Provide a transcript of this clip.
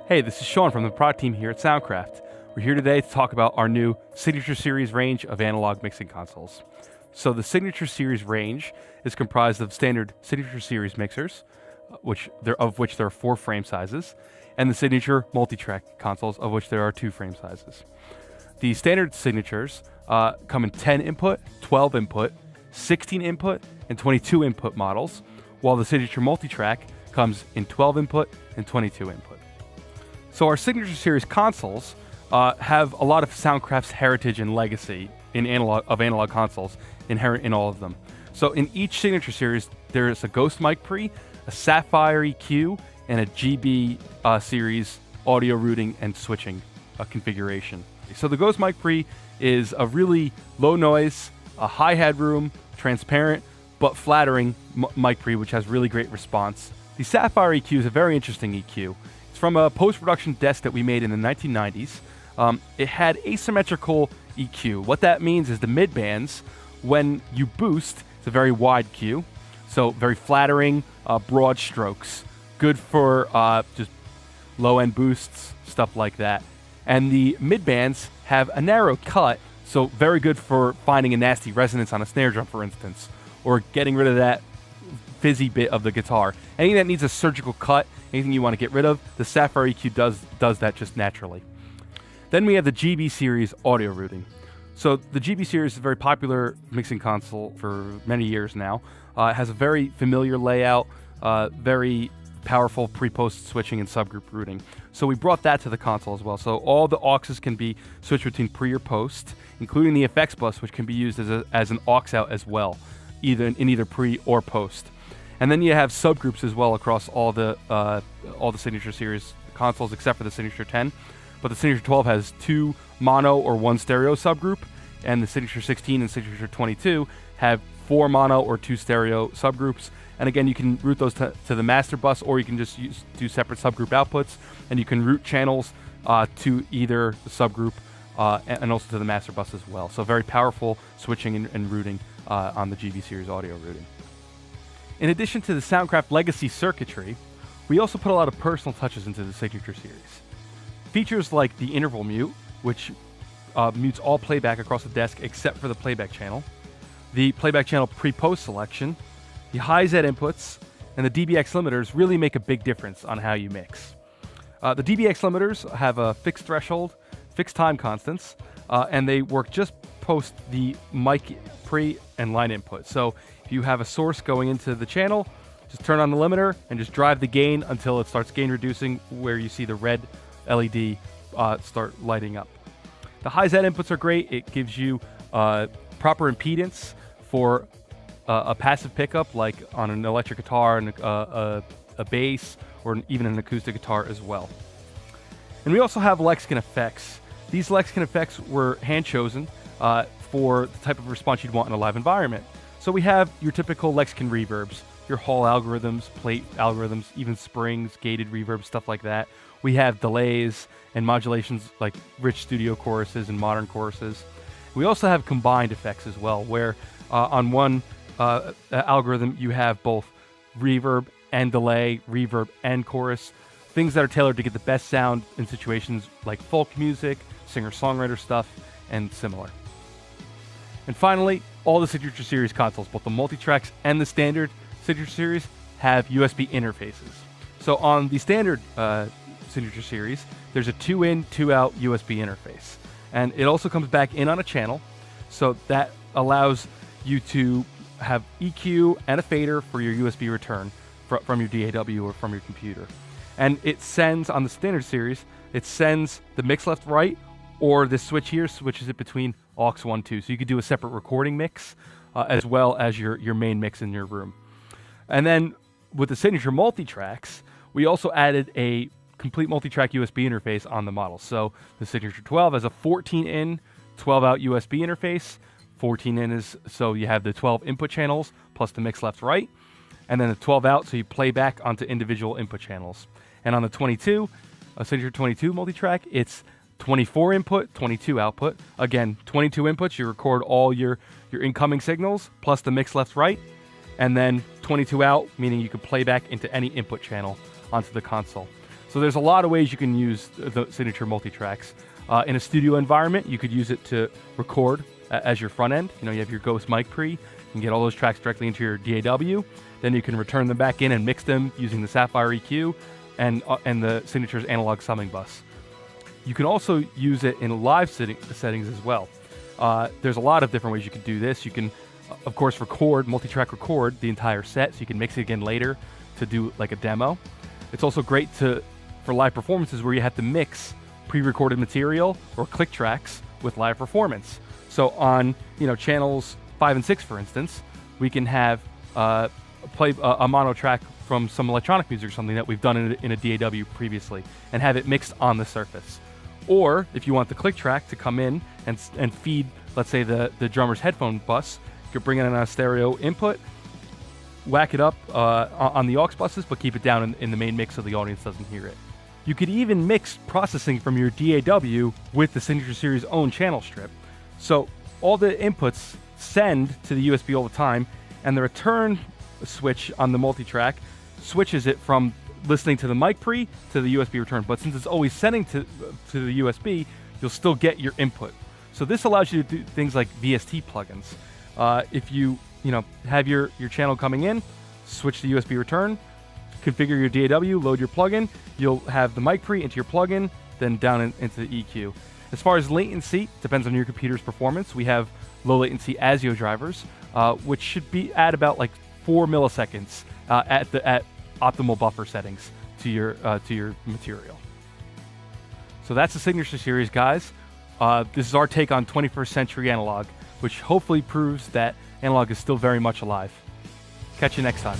Hey, this is Sean from the product team here at Soundcraft. We're here today to talk about our new Signature Series range of analog mixing consoles. So the Signature Series range is comprised of standard Signature Series mixers, of which there are 4 frame sizes, and the Signature multi-track consoles, of which there are 2 frame sizes. The standard signatures come in 10 input, 12 input, 16 input, and 22 input models, while the Signature multi-track comes in 12 input and 22 input. So our Signature Series consoles have a lot of Soundcraft's heritage and legacy in analog consoles inherent in all of them. So in each Signature Series, there is a Ghost mic pre, a Sapphyre EQ, and a GB series audio routing and switching configuration. So the Ghost mic pre is a really low noise, a high headroom, transparent, but flattering mic pre, which has really great response. The Sapphyre EQ is a very interesting EQ. It's from a post-production desk that we made in the 1990s. It had asymmetrical EQ. What that means is the mid-bands, when you boost, it's a very wide Q, so very flattering, broad strokes. Good for just low-end boosts, stuff like that. And the mid-bands have a narrow cut, so very good for finding a nasty resonance on a snare drum, for instance, or getting rid of that fizzy bit of the guitar. Anything that needs a surgical cut, anything you want to get rid of, the Sapphyre EQ does that just naturally. Then we have the GB series audio routing. So the GB series is a very popular mixing console for many years now. It has a very familiar layout, very powerful pre-post switching and subgroup routing. So we brought that to the console as well. So all the auxes can be switched between pre or post, including the effects bus, which can be used as an aux out as well, in either pre or post. And then you have subgroups as well across all the Signature Series consoles except for the Signature 10. But the Signature 12 has 2 mono or 1 stereo subgroup, and the Signature 16 and Signature 22 have 4 mono or 2 stereo subgroups. And again, you can route those to the master bus, or you can just do separate subgroup outputs, and you can route channels to either the subgroup and also to the master bus as well. So very powerful switching and routing on the GB series audio routing. In addition to the Soundcraft legacy circuitry, we also put a lot of personal touches into the Signature series. Features like the interval mute, which mutes all playback across the desk except for the playback channel, the playback channel pre-post selection, the Hi-Z inputs, and the DBX limiters really make a big difference on how you mix. The DBX limiters have a fixed threshold, fixed time constants, and they work just post the mic pre and line input. So if you have a source going into the channel, just turn on the limiter and just drive the gain until it starts gain reducing, where you see the red LED start lighting up. The Hi-Z inputs are great. It gives you proper impedance for a passive pickup, like on an electric guitar and a bass, or even an acoustic guitar as well. And we also have Lexicon effects. These Lexicon effects were hand-chosen for the type of response you'd want in a live environment. So we have your typical Lexicon reverbs, your Hall algorithms, plate algorithms, even springs, gated reverb, stuff like that. We have delays and modulations like rich studio choruses and modern choruses. We also have combined effects as well, where on one algorithm you have both reverb and delay, reverb and chorus, things that are tailored to get the best sound in situations like folk music, singer-songwriter stuff, and similar. And finally, all the Signature Series consoles, both the multi-tracks and the standard Signature Series, have USB interfaces. So on the standard Signature Series, there's a 2-in, 2-out USB interface. And it also comes back in on a channel, so that allows you to have EQ and a fader for your USB return from your DAW or from your computer. And it sends, on the standard series, it sends the mix left right, or this switch here switches it between aux 1, 2. So you could do a separate recording mix as well as your main mix in your room. And then with the Signature multi-tracks, we also added a complete multi-track USB interface on the model. So the Signature 12 has a 14-in, 12-out USB interface. 14-in is so you have the 12 input channels plus the mix left right, and then the 12-out so you play back onto individual input channels. And on the 22, a Signature 22 multi-track, it's 24 input, 22 output. Again, 22 inputs, you record all your incoming signals plus the mix left right, and then 22 out, meaning you can play back into any input channel onto the console. So there's a lot of ways you can use the Signature multi-tracks. In a studio environment, you could use it to record as your front end. You know, you have your Ghost mic pre, you can get all those tracks directly into your DAW. Then you can return them back in and mix them using the Sapphyre EQ and the Signature's analog summing bus. You can also use it in live settings as well. There's a lot of different ways you can do this. You can, of course, multi-track record the entire set, so you can mix it again later to do like a demo. It's also great for live performances where you have to mix pre-recorded material or click tracks with live performance. So on channels 5 and 6, for instance, we can have play a mono track from some electronic music or something that we've done in a DAW previously and have it mixed on the surface. Or if you want the click track to come in and feed, let's say, the drummer's headphone bus, you could bring in a stereo input, whack it up on the aux buses, but keep it down in the main mix so the audience doesn't hear it. You could even mix processing from your DAW with the Signature Series' own channel strip. So all the inputs send to the USB all the time, and the return switch on the multi-track switches it from listening to the mic pre to the USB return. But since it's always sending to the USB, you'll still get your input. So this allows you to do things like VST plugins. If you have your channel coming in, switch the USB return, configure your DAW, load your plugin, you'll have the mic pre into your plugin, then down into the EQ. As far as latency, depends on your computer's performance. We have low latency ASIO drivers, which should be at about like 4 milliseconds at optimal buffer settings to your material. So that's the Signature Series, guys. This is our take on 21st century analog, which hopefully proves that analog is still very much alive. Catch you next time.